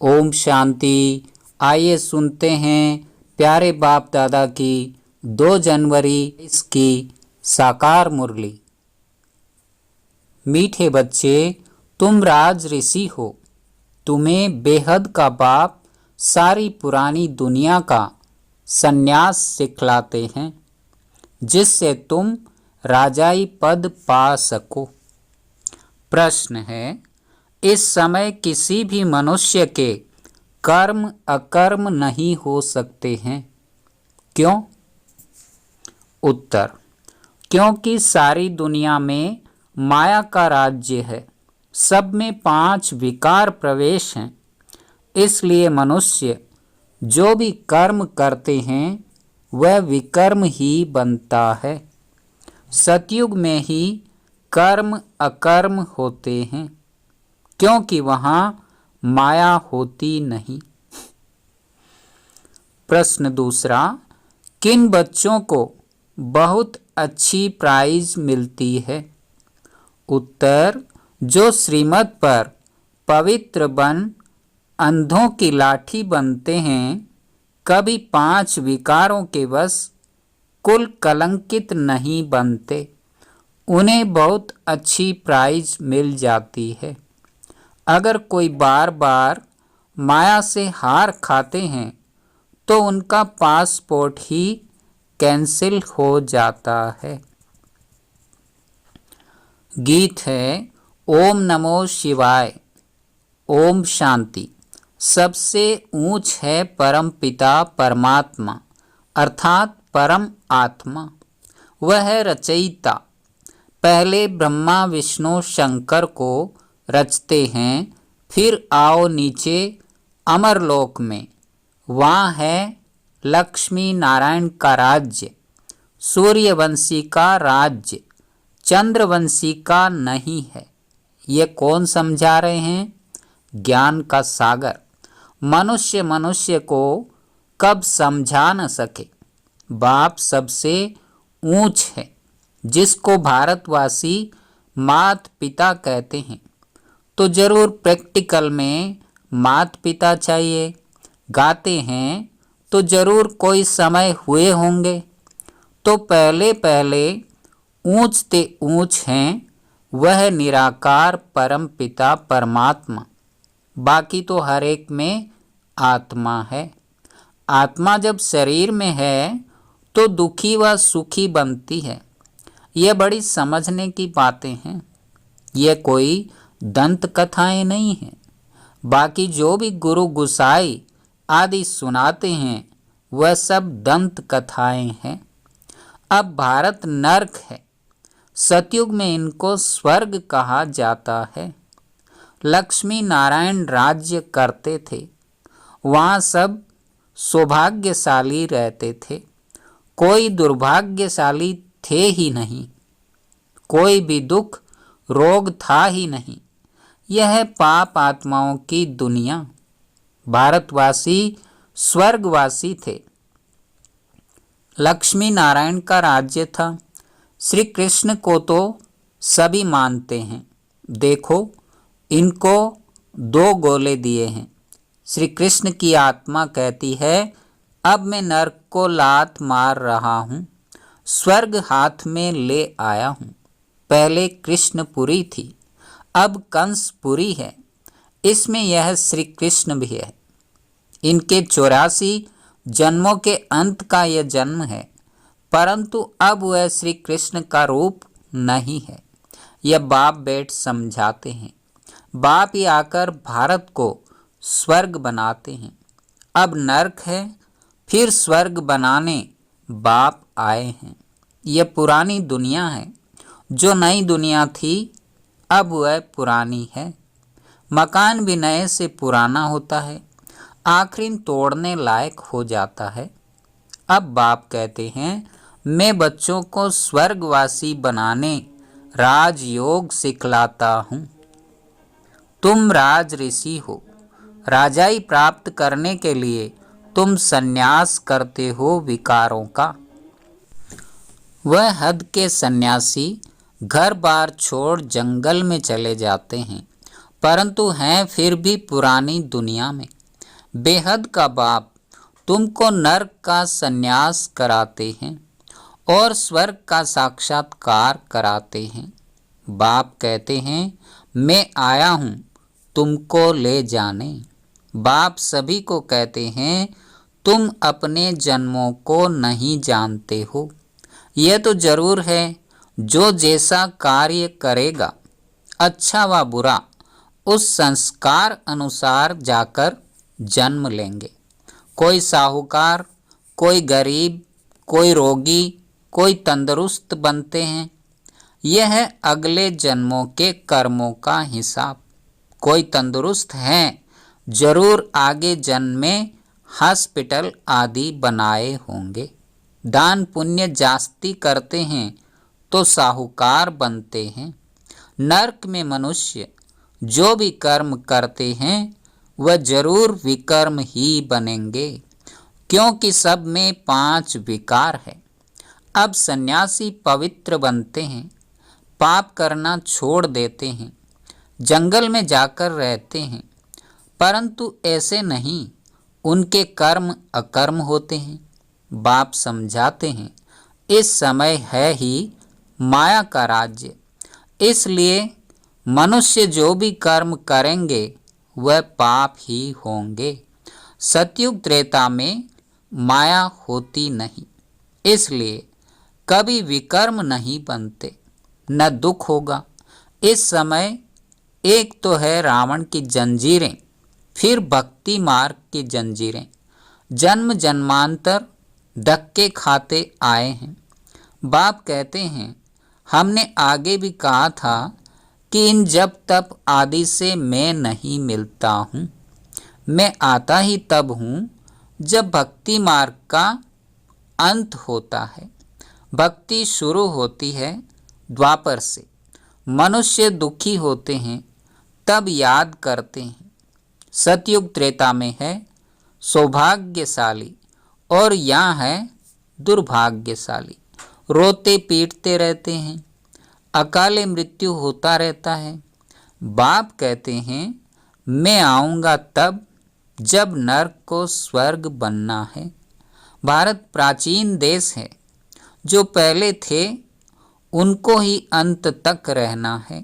ओम शांति। आइए सुनते हैं प्यारे बाप दादा की 2 जनवरी इसकी साकार मुरली। मीठे बच्चे, तुम राज ऋषि हो। तुम्हें बेहद का बाप सारी पुरानी दुनिया का संन्यास सिखलाते हैं, जिससे तुम राजाई पद पा सको। प्रश्न है, इस समय किसी भी मनुष्य के कर्म अकर्म नहीं हो सकते हैं, क्यों? उत्तर, क्योंकि सारी दुनिया में माया का राज्य है। सब में 5 विकार प्रवेश हैं। इसलिए मनुष्य जो भी कर्म करते हैं वह विकर्म ही बनता है। सतयुग में ही कर्म अकर्म होते हैं, क्योंकि वहाँ माया होती नहीं। प्रश्न दूसरा, किन बच्चों को बहुत अच्छी प्राइज मिलती है? उत्तर, जो श्रीमत पर पवित्र बन अंधों की लाठी बनते हैं, कभी 5 विकारों के वश कुल कलंकित नहीं बनते, उन्हें बहुत अच्छी प्राइज मिल जाती है। अगर कोई बार बार माया से हार खाते हैं तो उनका पासपोर्ट ही कैंसिल हो जाता है। गीत है ओम नमो शिवाय। ओम शांति। सबसे ऊंच है परम पिता परमात्मा, अर्थात परम आत्मा। वह है रचयिता। पहले ब्रह्मा विष्णु शंकर को रचते हैं, फिर आओ नीचे अमरलोक में। वहाँ है लक्ष्मी नारायण का राज्य। सूर्यवंशी का राज्य चंद्रवंशी का नहीं है। ये कौन समझा रहे हैं? ज्ञान का सागर। मनुष्य को कब समझा न सके। बाप सबसे ऊंच है, जिसको भारतवासी मात पिता कहते हैं। तो जरूर प्रैक्टिकल में मात पिता चाहिए। गाते हैं तो जरूर कोई समय हुए होंगे। तो पहले पहले ऊंचते ऊंच हैं वह निराकार परम पिता परमात्मा। बाकी तो हर एक में आत्मा है। आत्मा जब शरीर में है तो दुखी व सुखी बनती है। ये बड़ी समझने की बातें हैं। ये कोई दंत कथाएं नहीं हैं। बाकी जो भी गुरु गुसाई आदि सुनाते हैं वह सब दंत कथाएं हैं। अब भारत नरक है। सतयुग में इनको स्वर्ग कहा जाता है। लक्ष्मी नारायण राज्य करते थे। वहाँ सब सौभाग्यशाली रहते थे। कोई दुर्भाग्यशाली थे ही नहीं। कोई भी दुख रोग था ही नहीं। यह है पाप आत्माओं की दुनिया। भारतवासी स्वर्गवासी थे। लक्ष्मी नारायण का राज्य था। श्री कृष्ण को तो सभी मानते हैं। देखो, इनको 2 गोले दिए हैं। श्री कृष्ण की आत्मा कहती है, अब मैं नरक को लात मार रहा हूँ, स्वर्ग हाथ में ले आया हूँ। पहले कृष्णपुरी थी, अब कंसपुरी है। इसमें यह श्री कृष्ण भी है। इनके 84 जन्मों के अंत का यह जन्म है, परंतु अब वह श्री कृष्ण का रूप नहीं है। यह बाप बेट समझाते हैं। बाप ही आकर भारत को स्वर्ग बनाते हैं। अब नरक है, फिर स्वर्ग बनाने बाप आए हैं। यह पुरानी दुनिया है। जो नई दुनिया थी अब वह पुरानी है। मकान भी नए से पुराना होता है, आखिर तोड़ने लायक हो जाता है। अब बाप कहते हैं, मैं बच्चों को स्वर्गवासी बनाने राजयोग सिखलाता हूँ। तुम राज ऋषि हो। राजाई प्राप्त करने के लिए तुम संन्यास करते हो विकारों का। वह हद के सन्यासी घर बार छोड़ जंगल में चले जाते हैं, परंतु हैं फिर भी पुरानी दुनिया में। बेहद का बाप तुमको नर्क का संन्यास कराते हैं और स्वर्ग का साक्षात्कार कराते हैं। बाप कहते हैं मैं आया हूँ तुमको ले जाने। बाप सभी को कहते हैं तुम अपने जन्मों को नहीं जानते हो। यह तो जरूर है जो जैसा कार्य करेगा, अच्छा व बुरा, उस संस्कार अनुसार जाकर जन्म लेंगे। कोई साहूकार, कोई गरीब, कोई रोगी, कोई तंदुरुस्त बनते हैं। यह है अगले जन्मों के कर्मों का हिसाब। कोई तंदुरुस्त हैं, जरूर आगे जन्म में हॉस्पिटल आदि बनाए होंगे। दान पुण्य जास्ती करते हैं तो साहूकार बनते हैं। नरक में मनुष्य जो भी कर्म करते हैं वह जरूर विकर्म ही बनेंगे, क्योंकि सब में 5 विकार है। अब सन्यासी पवित्र बनते हैं, पाप करना छोड़ देते हैं, जंगल में जाकर रहते हैं, परंतु ऐसे नहीं, उनके कर्म अकर्म होते हैं। बाप समझाते हैं इस समय है ही माया का राज्य, इसलिए मनुष्य जो भी कर्म करेंगे वह पाप ही होंगे। सतयुग त्रेता में माया होती नहीं, इसलिए कभी विकर्म नहीं बनते, न दुख होगा। इस समय एक तो है रावण की जंजीरें, फिर भक्ति मार्ग की जंजीरें। जन्म जन्मांतर धक्के खाते आए हैं। बाप कहते हैं हमने आगे भी कहा था कि इन जब तब आदि से मैं नहीं मिलता हूँ। मैं आता ही तब हूँ जब भक्ति मार्ग का अंत होता है। भक्ति शुरू होती है द्वापर से। मनुष्य दुखी होते हैं तब याद करते हैं। सतयुग त्रेता में है सौभाग्यशाली और यहाँ है दुर्भाग्यशाली। रोते पीटते रहते हैं, अकाले मृत्यु होता रहता है। बाप कहते हैं मैं आऊँगा तब जब नरक को स्वर्ग बनना है। भारत प्राचीन देश है, जो पहले थे उनको ही अंत तक रहना है।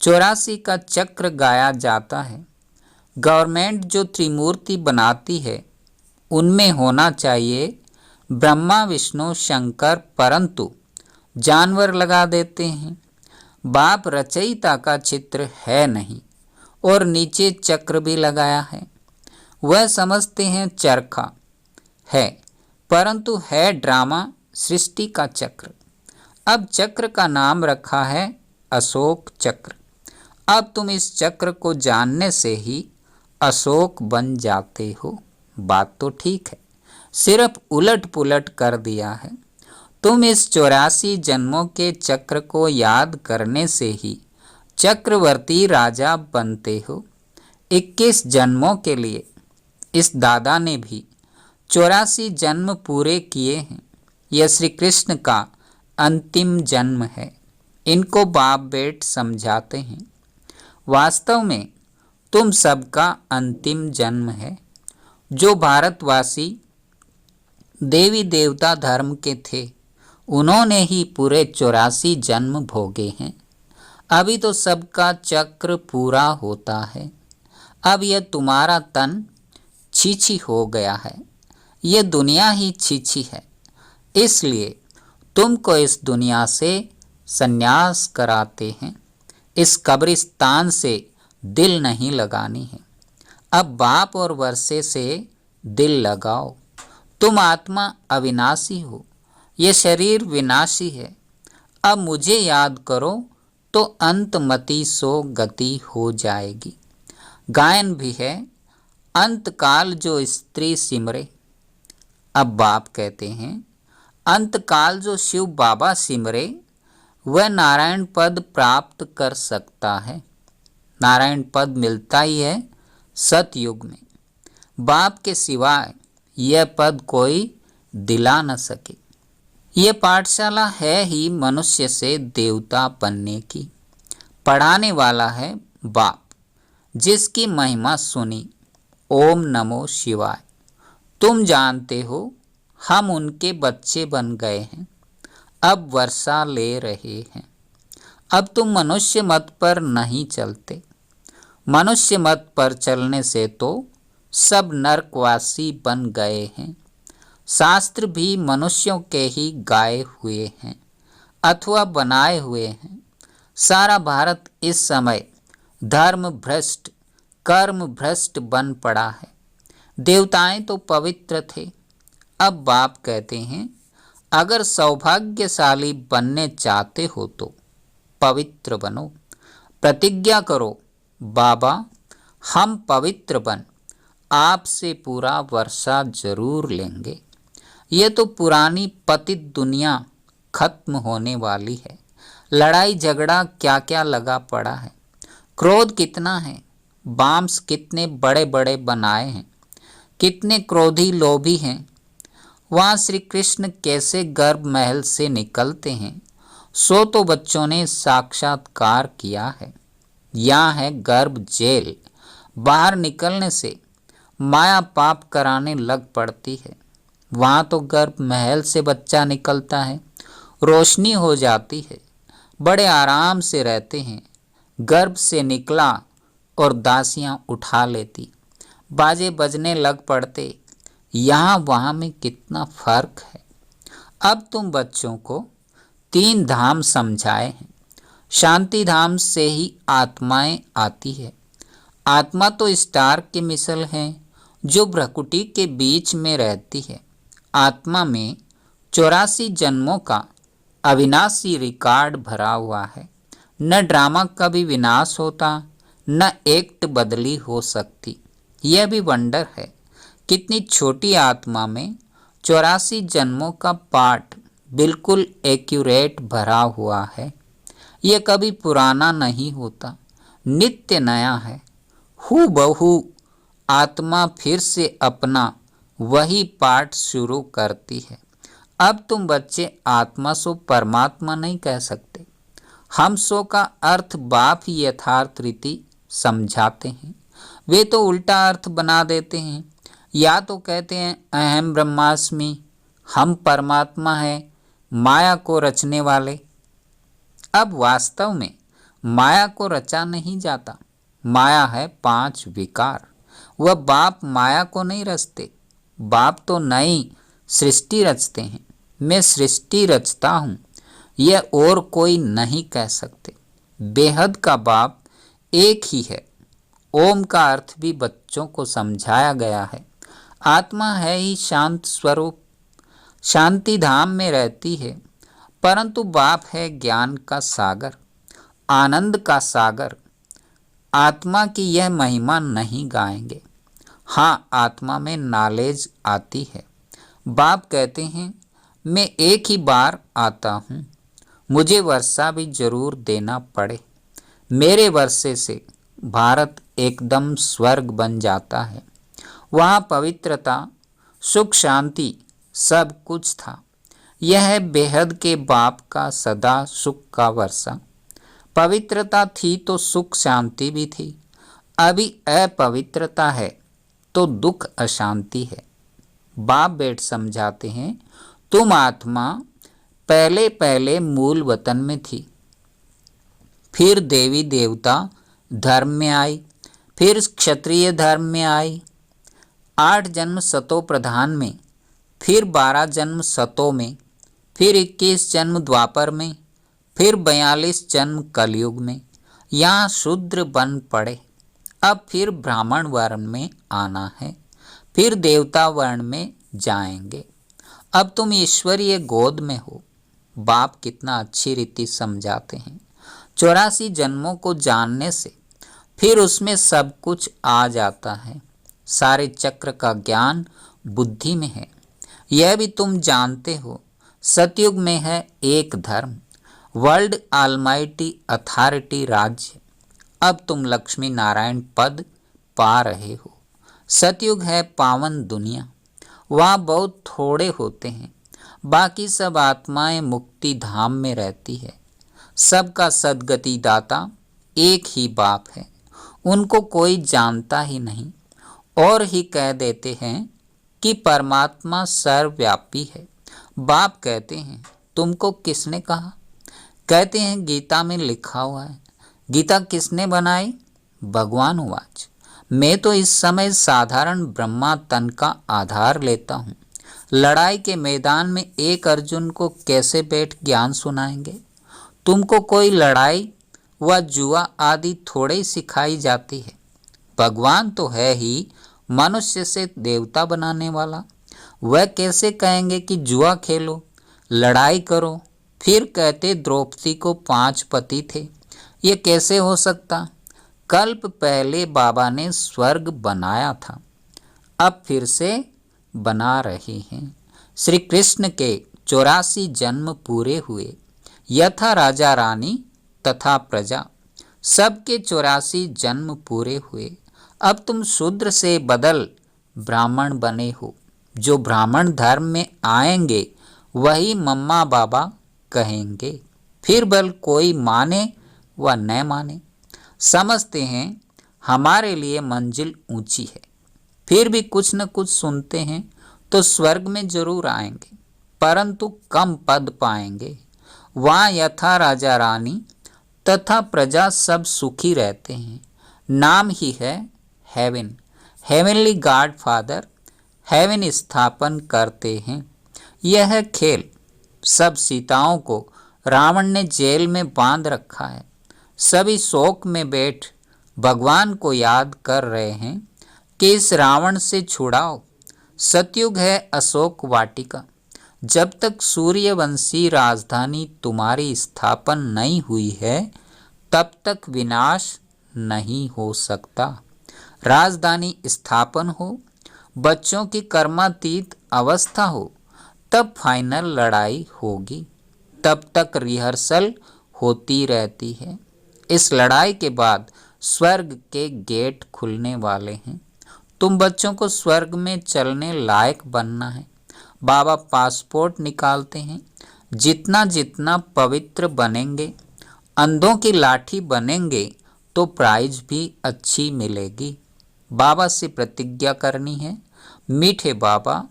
84 का चक्र गाया जाता है। गवर्नमेंट जो त्रिमूर्ति बनाती है उनमें होना चाहिए ब्रह्मा विष्णु शंकर, परंतु जानवर लगा देते हैं। बाप रचयिता का चित्र है नहीं और नीचे चक्र भी लगाया है। वह समझते हैं चरखा है, परंतु है ड्रामा सृष्टि का चक्र। अब चक्र का नाम रखा है अशोक चक्र। अब तुम इस चक्र को जानने से ही अशोक बन जाते हो। बात तो ठीक है, सिर्फ उलट पुलट कर दिया है। तुम इस 84 जन्मों के चक्र को याद करने से ही चक्रवर्ती राजा बनते हो। 21 जन्मों के लिए इस दादा ने भी 84 जन्म पूरे किए हैं। यह श्री कृष्ण का अंतिम जन्म है। इनको बाप बेट समझाते हैं। वास्तव में तुम सबका अंतिम जन्म है। जो भारतवासी देवी देवता धर्म के थे उन्होंने ही पूरे 84 जन्म भोगे हैं। अभी तो सबका चक्र पूरा होता है। अब यह तुम्हारा तन छीछी हो गया है, यह दुनिया ही छीछी है, इसलिए तुमको इस दुनिया से संन्यास कराते हैं। इस कब्रिस्तान से दिल नहीं लगानी है। अब बाप और वर्षे से दिल लगाओ। तुम आत्मा अविनाशी हो, ये शरीर विनाशी है। अब मुझे याद करो तो अंतमति सो गति हो जाएगी। गायन भी है अंतकाल जो स्त्री सिमरे। अब बाप कहते हैं अंतकाल जो शिव बाबा सिमरे वह नारायण पद प्राप्त कर सकता है। नारायण पद मिलता ही है सतयुग में। बाप के सिवाय यह पद कोई दिला न सके। यह पाठशाला है ही मनुष्य से देवता बनने की। पढ़ाने वाला है बाप, जिसकी महिमा सुनी। ओम नमो शिवाय। तुम जानते हो हम उनके बच्चे बन गए हैं, अब वर्षा ले रहे हैं। अब तुम मनुष्य मत पर नहीं चलते। मनुष्य मत पर चलने से तो सब नरकवासी बन गए हैं। शास्त्र भी मनुष्यों के ही गाए हुए हैं अथवा बनाए हुए हैं। सारा भारत इस समय धर्म भ्रष्ट, कर्म भ्रष्ट बन पड़ा है। देवताएं तो पवित्र थे। अब बाप कहते हैं, अगर सौभाग्यशाली बनने चाहते हो तो पवित्र बनो। प्रतिज्ञा करो, बाबा हम पवित्र बन आपसे पूरा वर्षा जरूर लेंगे। ये तो पुरानी पतित दुनिया खत्म होने वाली है। लड़ाई झगड़ा क्या क्या लगा पड़ा है। क्रोध कितना है, बाम्स कितने बड़े बड़े बनाए हैं, कितने क्रोधी लोभी हैं। वहाँ श्री कृष्ण कैसे गर्भ महल से निकलते हैं, सो तो बच्चों ने साक्षात्कार किया है। यहाँ है गर्भ जेल। बाहर निकलने से माया पाप कराने लग पड़ती है। वहाँ तो गर्भ महल से बच्चा निकलता है, रोशनी हो जाती है, बड़े आराम से रहते हैं। गर्भ से निकला और दासियाँ उठा लेती, बाजे बजने लग पड़ते। यहाँ वहाँ में कितना फर्क है। अब तुम बच्चों को 3 धाम समझाए हैं। शांति धाम से ही आत्माएं आती है। आत्मा तो स्टार की मिसल है जो भ्रकुटी के बीच में रहती है। आत्मा में 84 जन्मों का अविनाशी रिकॉर्ड भरा हुआ है। न ड्रामा का भी विनाश होता, न एक्ट बदली हो सकती। यह भी वंडर है, कितनी छोटी आत्मा में 84 जन्मों का पाठ बिल्कुल एक्यूरेट भरा हुआ है। यह कभी पुराना नहीं होता, नित्य नया है। हूबहू आत्मा फिर से अपना वही पाठ शुरू करती है। अब तुम बच्चे आत्मा सो परमात्मा नहीं कह सकते। हम सो का अर्थ बाप ही यथार्थ रीति समझाते हैं। वे तो उल्टा अर्थ बना देते हैं। या तो कहते हैं अहम ब्रह्मास्मि, हम परमात्मा हैं, माया को रचने वाले। अब वास्तव में माया को रचा नहीं जाता। माया है 5 विकार। वह बाप माया को नहीं रचते। बाप तो नई सृष्टि रचते हैं। मैं सृष्टि रचता हूँ, यह और कोई नहीं कह सकते। बेहद का बाप एक ही है। ओम का अर्थ भी बच्चों को समझाया गया है। आत्मा है ही शांत स्वरूप, शांति धाम में रहती है। परंतु बाप है ज्ञान का सागर, आनंद का सागर। आत्मा की यह महिमा नहीं गाएंगे। हाँ, आत्मा में नॉलेज आती है। बाप कहते हैं, मैं एक ही बार आता हूँ, मुझे वर्षा भी जरूर देना पड़े। मेरे वर्षे से भारत एकदम स्वर्ग बन जाता है। वहाँ पवित्रता, सुख, शांति सब कुछ था। यह है बेहद के बाप का सदा सुख का वर्षा। पवित्रता थी तो सुख शांति भी थी। अभी अपवित्रता है तो दुख अशांति है। बाप बेट समझाते हैं, तुम आत्मा पहले पहले मूल वतन में थी, फिर देवी देवता धर्म में आई, फिर क्षत्रिय धर्म में आई। 8 जन्म सतो प्रधान में, फिर 12 जन्म सतो में, फिर 21 जन्म द्वापर में, फिर 42 जन्म कलयुग में। यहाँ शूद्र बन पड़े। अब फिर ब्राह्मण वर्ण में आना है, फिर देवता वर्ण में जाएंगे। अब तुम ईश्वरीय गोद में हो। बाप कितना अच्छी रीति समझाते हैं। 84 जन्मों को जानने से फिर उसमें सब कुछ आ जाता है। सारे चक्र का ज्ञान बुद्धि में है। यह भी तुम जानते हो। सतयुग में है एक धर्म, वर्ल्ड ऑलमाइटी अथॉरिटी राज्य। अब तुम लक्ष्मी नारायण पद पा रहे हो। सतयुग है पावन दुनिया। वहाँ बहुत थोड़े होते हैं, बाकी सब आत्माएं मुक्ति धाम में रहती है। सबका सदगति दाता एक ही बाप है। उनको कोई जानता ही नहीं और ही कह देते हैं कि परमात्मा सर्वव्यापी है। बाप कहते हैं तुमको किसने कहा? कहते हैं गीता में लिखा हुआ है। गीता किसने बनाई? भगवान उवाच, मैं तो इस समय साधारण ब्रह्मा तन का आधार लेता हूँ। लड़ाई के मैदान में एक अर्जुन को कैसे बैठ ज्ञान सुनाएंगे? तुमको कोई लड़ाई व जुआ आदि थोड़े ही सिखाई जाती है। भगवान तो है ही मनुष्य से देवता बनाने वाला। वह कैसे कहेंगे कि जुआ खेलो, लड़ाई करो? फिर कहते द्रौपदी को 5 पति थे। ये कैसे हो सकता? कल्प पहले बाबा ने स्वर्ग बनाया था, अब फिर से बना रहे हैं। श्री कृष्ण के 84 जन्म पूरे हुए। यथा राजा रानी तथा प्रजा, सबके 84 जन्म पूरे हुए। अब तुम शूद्र से बदल ब्राह्मण बने हो। जो ब्राह्मण धर्म में आएंगे वही मम्मा बाबा कहेंगे, फिर भल कोई माने व न माने। समझते हैं हमारे लिए मंजिल ऊंची है, फिर भी कुछ न कुछ सुनते हैं तो स्वर्ग में जरूर आएंगे, परंतु कम पद पाएंगे। वहाँ यथा राजा रानी तथा प्रजा सब सुखी रहते हैं। नाम ही है heaven. Heavenly God father heaven स्थापन करते हैं। यह है खेल। सब सीताओं को रावण ने जेल में बांध रखा है। सभी शोक में बैठ भगवान को याद कर रहे हैं कि इस रावण से छुड़ाओ। सतयुग है अशोक वाटिका। जब तक सूर्यवंशी राजधानी तुम्हारी स्थापन नहीं हुई है तब तक विनाश नहीं हो सकता। राजधानी स्थापन हो, बच्चों की कर्मातीत अवस्था हो, तब फाइनल लड़ाई होगी। तब तक रिहर्सल होती रहती है। इस लड़ाई के बाद स्वर्ग के गेट खुलने वाले हैं। तुम बच्चों को स्वर्ग में चलने लायक बनना है। बाबा पासपोर्ट निकालते हैं। जितना जितना पवित्र बनेंगे, अंधों की लाठी बनेंगे तो प्राइज भी अच्छी मिलेगी। बाबा से प्रतिज्ञा करनी है, मीठे बाबा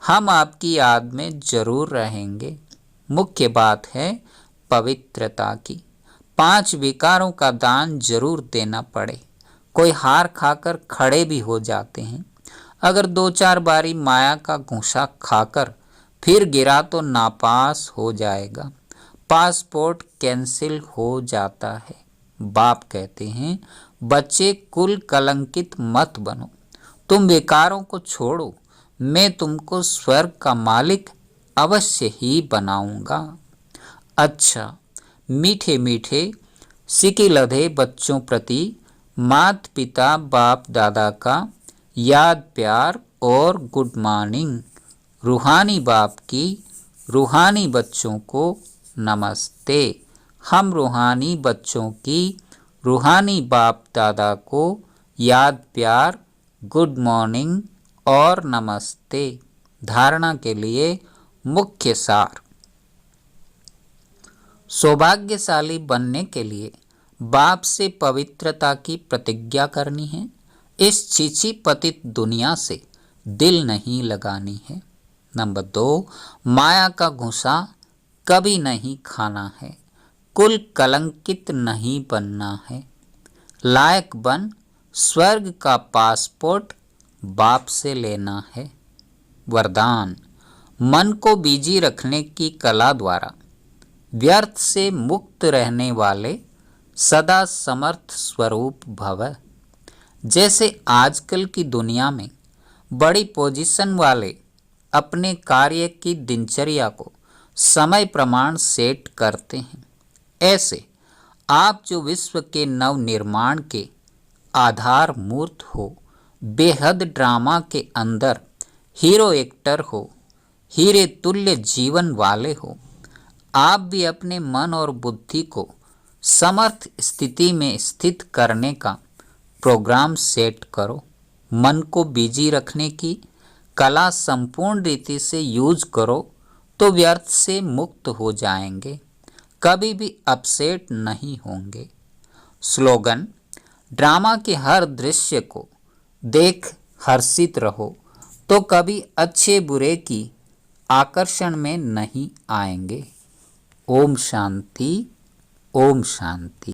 हम आपकी याद में जरूर रहेंगे। मुख्य बात है पवित्रता की। 5 विकारों का दान जरूर देना पड़े। कोई हार खाकर खड़े भी हो जाते हैं। अगर 2-4 बारी माया का घूंसा खाकर फिर गिरा तो नापास हो जाएगा, पासपोर्ट कैंसिल हो जाता है। बाप कहते हैं बच्चे कुल कलंकित मत बनो, तुम विकारों को छोड़ो, मैं तुमको स्वर्ग का मालिक अवश्य ही बनाऊंगा। अच्छा, मीठे मीठे सिकी लधे बच्चों प्रति माता पिता बाप दादा का याद प्यार और गुड मॉर्निंग। रूहानी बाप की रूहानी बच्चों को नमस्ते। हम रूहानी बच्चों की रूहानी बाप दादा को याद प्यार, गुड मॉर्निंग और नमस्ते। धारणा के लिए मुख्य सार। सौभाग्यशाली बनने के लिए बाप से पवित्रता की प्रतिज्ञा करनी है। इस छीछी पतित दुनिया से दिल नहीं लगानी है। नंबर 2, माया का घुसा कभी नहीं खाना है। कुल कलंकित नहीं बनना है। लायक बन स्वर्ग का पासपोर्ट बाप से लेना है। वरदान, मन को बिजी रखने की कला द्वारा व्यर्थ से मुक्त रहने वाले सदा समर्थ स्वरूप भव। जैसे आजकल की दुनिया में बड़ी पोजीशन वाले अपने कार्य की दिनचर्या को समय प्रमाण सेट करते हैं, ऐसे आप जो विश्व के नव निर्माण के आधार मूर्त हो, बेहद ड्रामा के अंदर हीरो एक्टर हो, हीरे तुल्य जीवन वाले हो, आप भी अपने मन और बुद्धि को समर्थ स्थिति में स्थित करने का प्रोग्राम सेट करो। मन को बिजी रखने की कला संपूर्ण रीति से यूज करो तो व्यर्थ से मुक्त हो जाएंगे, कभी भी अपसेट नहीं होंगे। स्लोगन, ड्रामा के हर दृश्य को देख हर्षित रहो तो कभी अच्छे बुरे की आकर्षण में नहीं आएंगे। ओम शांति, ओम शांति।